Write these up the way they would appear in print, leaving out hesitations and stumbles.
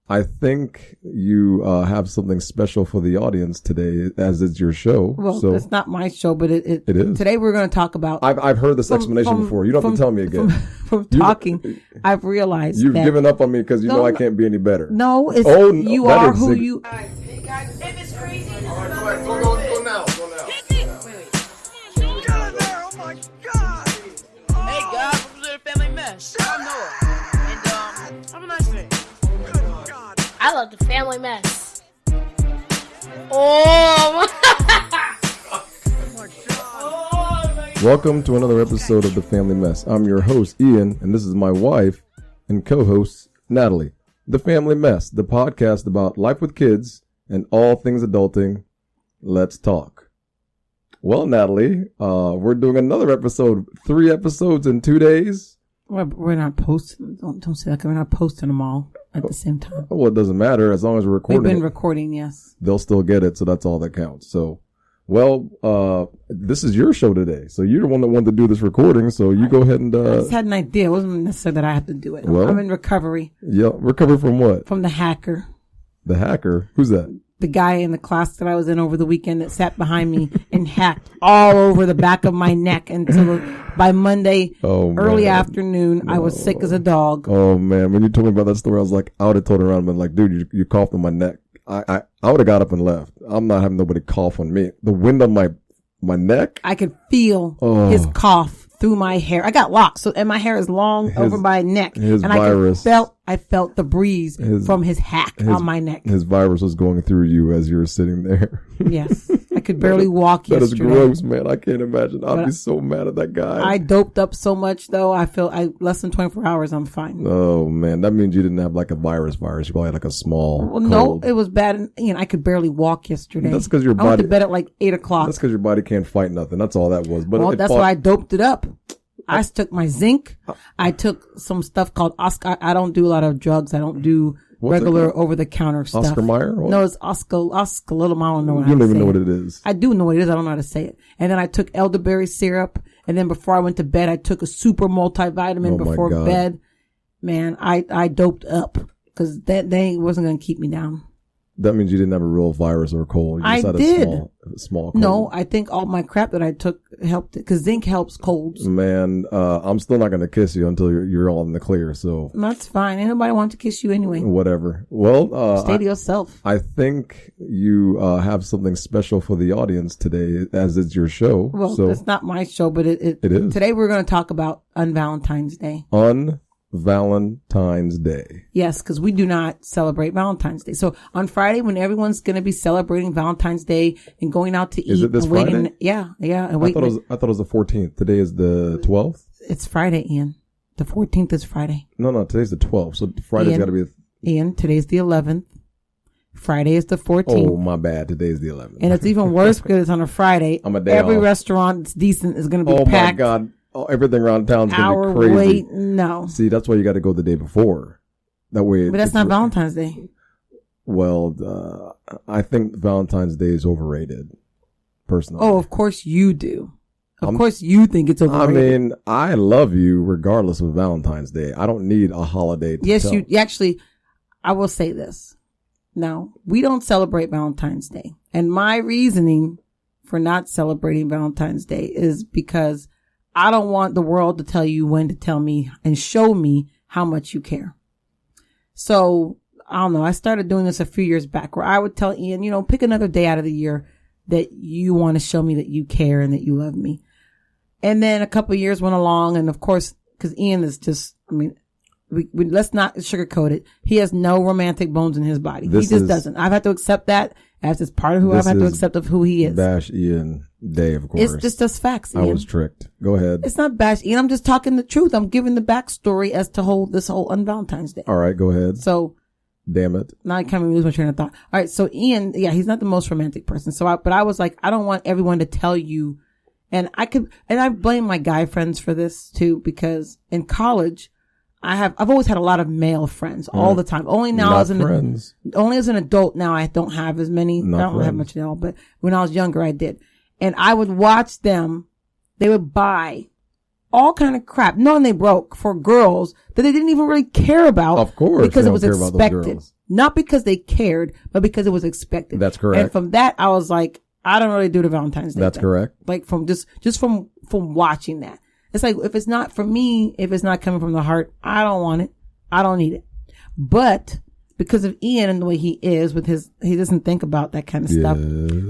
I think you have something special for the audience today, as it's your show. Well, so it's not my show, but it is. Today we're going to talk about... I've heard this explanation before. You don't have to tell me again. From talking, I've realized you've that... given up on me because you know I can't be any better. No, it's you are who you... Hey guys, if it's crazy... All right, go now. Hey guys, welcome to the Family Mess. I'm Noah, and have a nice day. I love the Family Mess. Oh my God. Welcome to another episode of The Family Mess. I'm your host, Ian, and this is my wife and co-host, Nathalie. The Family Mess, the podcast about life with kids and all things adulting. Let's talk. Well, Nathalie, we're doing another episode, 3 episodes in 2 days. We're not posting. Don't say that. We're not posting them all at the same time. Well, it doesn't matter as long as we're recording. We've been recording, yes. They'll still get it, so that's all that counts. So, well, this is your show today, so you're the one that wanted to do this recording. So you go ahead and. I just had an idea. It wasn't necessary that I had to do it. Well, I'm in recovery. Yeah, recovery from what? From the hacker. The hacker? Who's that? The guy in the class that I was in over the weekend that sat behind me and hacked all over the back of my neck until by Monday early afternoon, I was sick as a dog. Oh man, when you told me about that story, I was like, I would have told around and been like, dude, you coughed on my neck. I would have got up and left. I'm not having nobody cough on me. The wind on my neck. I could feel his cough through my hair. I got locks, and my hair is long over my neck. His and virus. I felt the breeze from his hack on my neck. His virus was going through you as you were sitting there. Yes. I could barely walk yesterday. That is gross, man. I can't imagine. I'd be so mad at that guy. I doped up so much, though. I feel less than 24 hours, I'm fine. Oh, man. That means you didn't have like a virus. You probably had like a small cold. No, it was bad. I could barely walk yesterday. That's because your body... I went to bed at like 8 o'clock. That's because your body can't fight nothing. That's all that was. But that's why I doped it up. I took my zinc. I took some stuff called Oscar. I don't do a lot of drugs. I don't do regular over-the-counter stuff. Oscar Mayer? No, it's Oscar Little. I don't know what You don't even know what it is. I do know what it is. I don't know how to say it. And then I took elderberry syrup. And then before I went to bed, I took a super multivitamin before bed. Man, I doped up because that wasn't going to keep me down. That means you didn't have a real virus or a cold. You just had a small cold. No, I think all my crap that I took helped it because zinc helps colds. Man, I'm still not going to kiss you until you're all in the clear. So that's fine. Ain't nobody want to kiss you anyway. Whatever. Well, stay to yourself. I think you have something special for the audience today, as it's your show. Well, it's not my show, but it is. Today we're going to talk about Un Valentines Day. Valentine's Day. Yes, because we do not celebrate Valentine's Day. So on Friday, when everyone's going to be celebrating Valentine's Day and going out to eat. Is it this Friday? Yeah. And I thought it was the 14th. Today is the 12th? It's Friday, Ian. The 14th is Friday. No, today's the 12th. So Friday's got to be... Ian, today's the 11th. Friday is the 14th. Oh, my bad. Today's the 11th. And it's even worse because it's on a Friday. I'm a day Every off. restaurant that's decent is going to be packed. Oh, my God. Oh, everything around town's going to be crazy. Wait, no. See, that's why you got to go the day before. That way. But that's not Valentine's Day. Well, I think Valentine's Day is overrated, personally. Oh, of course you do. Of course you think it's overrated. I mean, I love you regardless of Valentine's Day. I don't need a holiday to tell. You actually, I will say this. Now, we don't celebrate Valentine's Day. And my reasoning for not celebrating Valentine's Day is because I don't want the world to tell you when to tell me and show me how much you care. So, I don't know. I started doing this a few years back where I would tell Ian, pick another day out of the year that you want to show me that you care and that you love me. And then a couple of years went along. And of course, because Ian is just, let's not sugarcoat it. He has no romantic bones in his body. He just doesn't. I've had to accept that as just part of who I've had to accept of who he is. Bash Ian Day, of course. It's just facts, Ian. I was tricked. Go ahead. It's not bash Ian. I'm just talking the truth. I'm giving the backstory as to this whole Un Valentines Day. All right, go ahead. So, damn it. Now I can't even lose my train of thought. All right, so Ian, he's not the most romantic person. But I was like, I don't want everyone to tell you, and I blame my guy friends for this too, because in college, I've always had a lot of male friends all the time. Only now as an adult now I don't have as many. I don't have much now, but when I was younger I did. And I would watch them. They would buy all kind of crap, knowing they broke for girls that they didn't even really care about. Of course, because they it was don't care about those expected, girls. not because they cared, but because it was expected. That's correct. And from that, I was like, I don't really do the Valentine's Day. That's thing. correct. Like from just from watching that, it's like if it's not for me, if it's not coming from the heart, I don't want it. I don't need it. But because of Ian and the way he is with he doesn't think about that kind of stuff.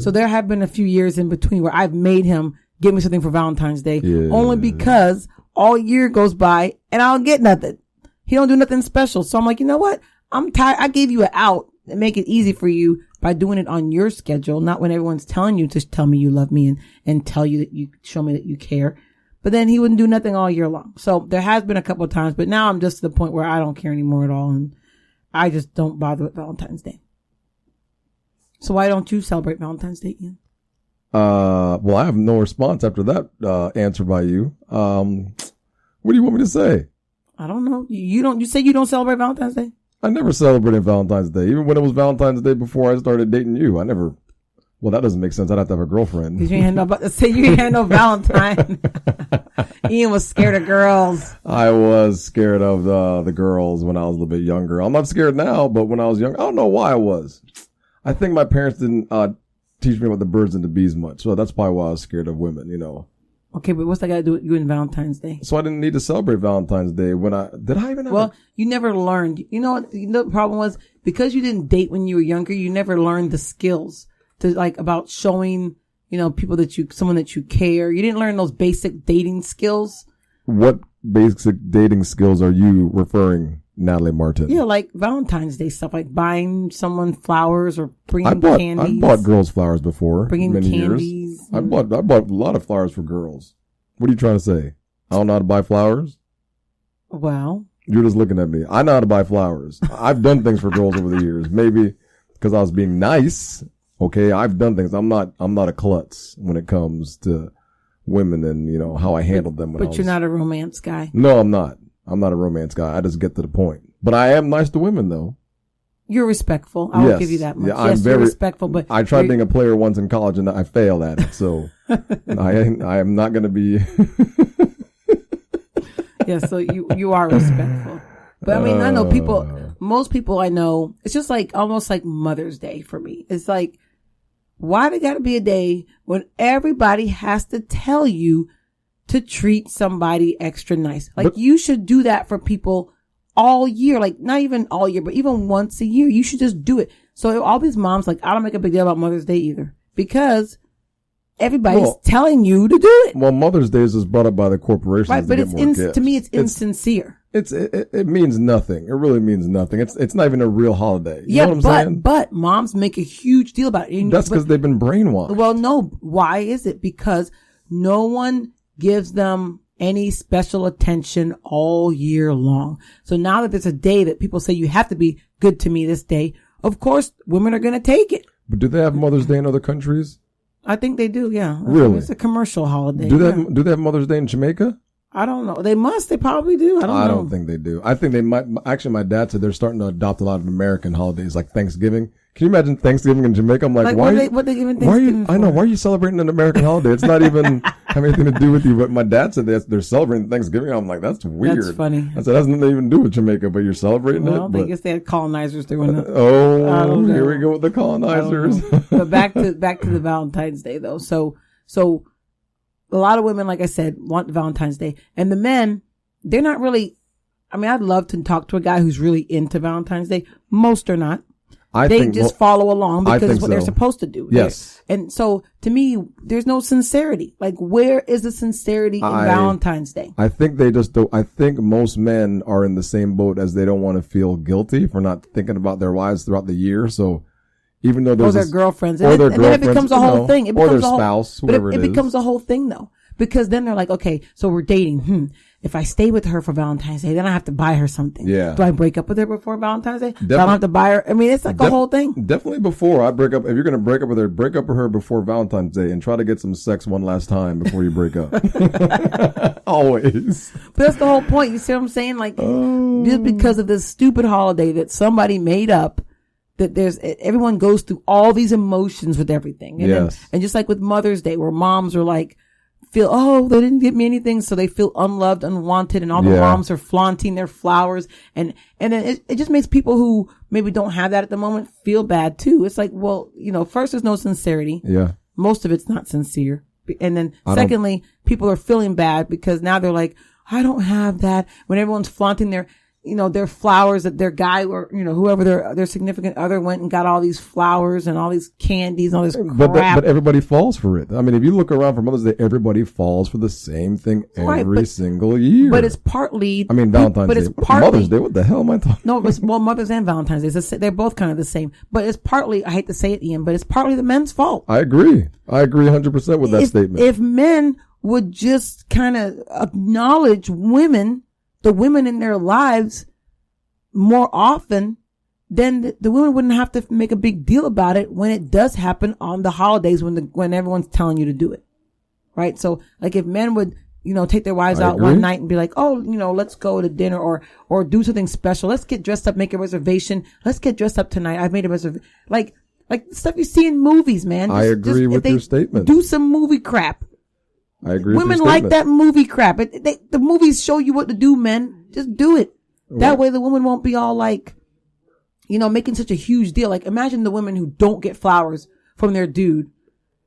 So there have been a few years in between where I've made him give me something for Valentine's Day only because all year goes by and I don't get nothing. He don't do nothing special. So I'm like, you know what? I'm tired. I gave you an out and make it easy for you by doing it on your schedule, not when everyone's telling you to tell me you love me and tell you that you show me that you care. But then he wouldn't do nothing all year long. So there has been a couple of times, but now I'm just to the point where I don't care anymore at all. And I just don't bother with Valentine's Day. So why don't you celebrate Valentine's Day, Ian? Well, I have no response after that answer by you. What do you want me to say? I don't know. You say you don't celebrate Valentine's Day? I never celebrated Valentine's Day. Even when it was Valentine's Day before I started dating you, I never. Well, that doesn't make sense. I'd have to have a girlfriend. Because you ain't about to say you ain't had no Valentine. Ian was scared of girls. I was scared of the girls when I was a little bit younger. I'm not scared now, but when I was young, I don't know why I was. I think my parents didn't teach me about the birds and the bees much, so that's probably why I was scared of women, you know. Okay, but what's that got to do with you and Valentine's Day? So I didn't need to celebrate Valentine's Day did I even have Well, you never learned. You know what the problem was? Because you didn't date when you were younger, you never learned the skills to like about showing, you know, people someone that you care. You didn't learn those basic dating skills. What basic dating skills are you referring, Natalie Martin? Yeah, like Valentine's Day stuff, like buying someone flowers or bringing candies. I bought girls flowers before. Bringing many candies. Years. I bought a lot of flowers for girls. What are you trying to say? I don't know how to buy flowers? Well, you're just looking at me. I know how to buy flowers. I've done things for girls over the years. Maybe because I was being nice. Okay, I've done things. I'm not a klutz when it comes to women and, you know, how I handled them. But you're not a romance guy. No, I'm not. I'm not a romance guy. I just get to the point. But I am nice to women, though. You're respectful. I will give you that much. Yeah, yes, you're respectful. But I tried being a player once in college and I failed at it. So I am not going to be. Yeah, so you are respectful. But I mean, I know most people I know, it's just like almost like Mother's Day for me. It's like, why there got to be a day when everybody has to tell you to treat somebody extra nice? Like you should do that for people all year. Like not even all year, but even once a year, you should just do it. So all these moms, like I don't make a big deal about Mother's Day either because everybody's telling you to do it. Well, Mother's Day is just brought up by the corporations. Right, but to me, it's insincere. It means nothing. It really means nothing. It's not even a real holiday. You know what I'm saying? But moms make a huge deal about it. That's because they've been brainwashed. Well, no. Why is it? Because no one gives them any special attention all year long. So now that there's a day that people say you have to be good to me this day, of course, women are going to take it. But do they have Mother's Day in other countries? I think they do, yeah. Really? It's a commercial holiday. Do they have Mother's Day in Jamaica? I don't know. They must. They probably do. I don't know. I don't think they do. I think they might. Actually, my dad said they're starting to adopt a lot of American holidays like Thanksgiving. Can you imagine Thanksgiving in Jamaica? I'm like why are they giving Thanksgiving for? I know. Why are you celebrating an American holiday? It's not even have anything to do with you. But my dad said they're celebrating Thanksgiving. I'm like, that's weird. That's funny. I said, that has nothing to even do with Jamaica, but you're celebrating it. I guess they had colonizers doing it. Oh, here we go with the colonizers. But back to the Valentine's Day though. So a lot of women, like I said, want Valentine's Day. And the men, they're not really, I mean, I'd love to talk to a guy who's really into Valentine's Day. Most are not. They just follow along because it's what they're supposed to do. Yes. And so to me, there's no sincerity. Like, where is the sincerity in Valentine's Day? I think they just don't. I think most men are in the same boat as they don't want to feel guilty for not thinking about their wives throughout the year. So even though there's their girlfriends, and then it becomes a whole thing. It becomes or their spouse, whoever it becomes a whole thing though. Because then they're like, okay, so we're dating. If I stay with her for Valentine's Day, then I have to buy her something. Yeah. Do I break up with her before Valentine's Day? So I don't have to buy her. I mean, it's like a whole thing. Definitely before I break up. If you're going to break up with her, break up with her before Valentine's Day and try to get some sex one last time before you break up. Always. But that's the whole point. You see what I'm saying? Like, just because of this stupid holiday that somebody made up, that everyone goes through all these emotions with everything. And yes. And just like with Mother's Day, where moms are like feel, oh, they didn't give me anything. So they feel unloved, unwanted, and all the moms are flaunting their flowers. And then it just makes people who maybe don't have that at the moment feel bad too. It's like, well, first, there's no sincerity. Yeah. Most of it's not sincere. And then secondly, people are feeling bad because now they're like, I don't have that. When everyone's flaunting their flowers that their guy or, whoever their significant other went and got all these flowers and all these candies and all this crap. But everybody falls for it. I mean, if you look around for Mother's Day, everybody falls for the same thing every single year. But it's partly, Valentine's Day. Mother's Day, what the hell am I talking about? No, Mother's and Valentine's Day. They're both kind of the same. But it's partly, I hate to say it, Ian, but it's partly the men's fault. I agree 100% with that statement. If men would just kind of acknowledge the women in their lives more often, then the women wouldn't have to make a big deal about it when it does happen on the holidays when everyone's telling you to do it. Right? So like if men would, take their wives out one night and be like, oh, let's go to dinner or do something special. Let's get dressed up, make a reservation. Let's get dressed up tonight. I've made a reservation. Like stuff you see in movies, man. I agree with your statement. Do some movie crap. I agree. Women like that movie crap. The movies show you what to do, men. Just do it. That way the woman won't be all like, making such a huge deal. Like imagine the women who don't get flowers from their dude,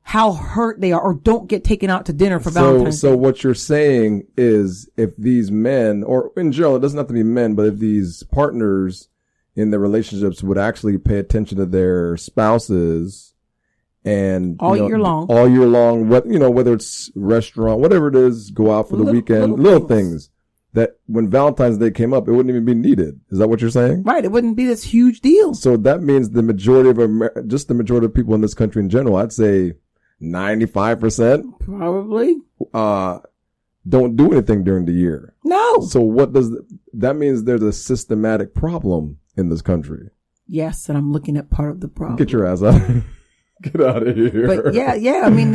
how hurt they are, or don't get taken out to dinner for Valentine's Day. So what you're saying is if these men, or in general, it doesn't have to be men, but if these partners in their relationships would actually pay attention to their spouses, and all year long, whether it's restaurant, whatever it is, go out for the weekend, little things that when Valentine's Day came up, it wouldn't even be needed. Is that what you're saying? Right. It wouldn't be this huge deal. So that means the majority of people in this country in general, I'd say 95% probably, don't do anything during the year. No. So that means there's a systematic problem in this country. Yes. And I'm looking at part of the problem. Get your ass out. Get out of here. But yeah. I mean,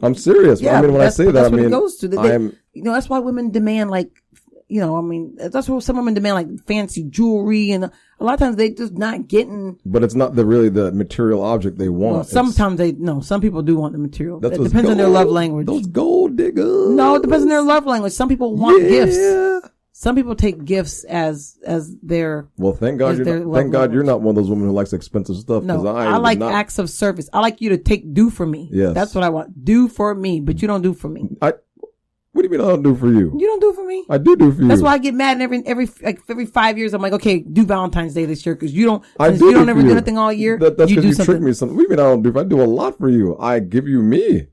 I'm serious. Yeah, I mean, when I say that, I mean, it goes to. That's why women demand that's what some women demand, like fancy jewelry, and a lot of times they just not getting. But it's not really the material object they want. Well, some people do want the material. It depends on their love language. Those gold diggers. No, it depends on their love language. Some people want gifts. Some people take gifts as their. Well, thank God you're not one of those women who likes expensive stuff. No, I like acts of service. I like you to do for me. Yes. That's what I want. Do for me, but you don't do for me. What do you mean I don't do for you? You don't do for me. I do for you. That's why I get mad. And every 5 years, I'm like, okay, do Valentine's Day this year because you don't ever do anything all year. That's because you trick me. Something. What do you mean I don't do? I do a lot for you. I give you me.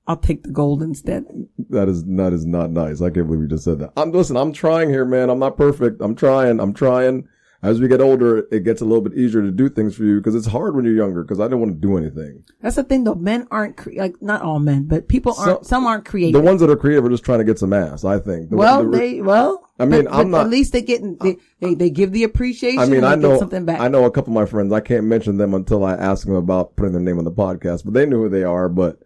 I'll take the gold instead. That is not nice. I can't believe you just said that. I'm trying here, man. I'm not perfect. I'm trying. As we get older, it gets a little bit easier to do things for you because it's hard when you're younger because I don't want to do anything. That's the thing though. Men aren't, not all men, but people aren't, some aren't creative. The ones that are creative are just trying to get some ass, I think. At least they give the appreciation. I mean, get something back. I know a couple of my friends. I can't mention them until I ask them about putting their name on the podcast, but they know who they are. But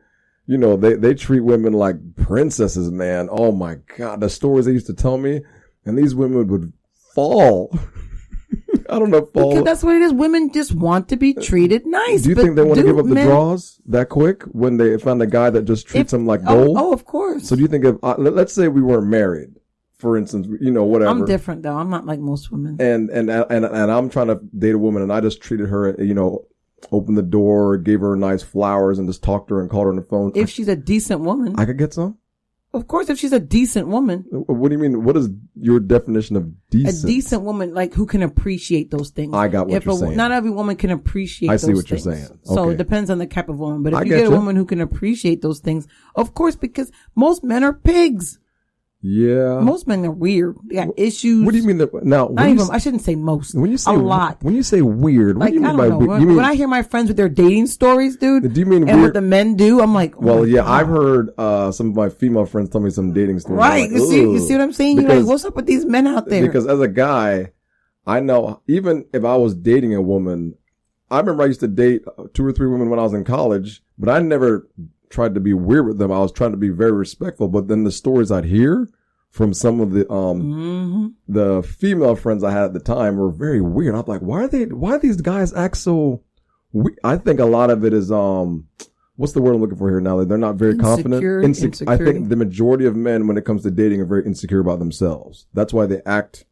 they treat women like princesses, man. Oh my God. The stories they used to tell me, and these women would fall. I don't know. Because that's what it is. Women just want to be treated nice. Do you think they want to give up the draws that quick when they find a guy that just treats them like gold? Oh, of course. So do you think if, let's say we weren't married, for instance, whatever. I'm different though. I'm not like most women. And I'm trying to date a woman and I just treated her, opened the door, gave her nice flowers and just talked to her and called her on the phone. If she's a decent woman. I could get some? Of course, if she's a decent woman. What do you mean? What is your definition of decent? A decent woman, like, who can appreciate those things. I got what you're saying. Not every woman can appreciate those things. I see what you're saying. Okay. So it depends on the type of woman. But if you get a woman who can appreciate those things, of course, because most men are pigs. Yeah. Most men are weird. They got issues. What do you mean now? I shouldn't say most. When you say a lot. When you say weird, what do you mean by weird? When I hear my friends with their dating stories, dude. Do you mean and weird? What the men do, I'm like, I've heard some of my female friends tell me some dating stories. Right. Like, you see what I'm saying? You're like, what's up with these men out there? Because as a guy, I know even if I was dating a woman, I remember I used to date 2 or 3 women when I was in college, but I never tried to be weird with them. I was trying to be very respectful. But then the stories I'd hear from some of the female friends I had at the time were very weird. I'm like, why these guys act so I think a lot of it is, what's the word I'm looking for here now? They're not very confident. I think the majority of men, when it comes to dating, are very insecure about themselves. That's why they act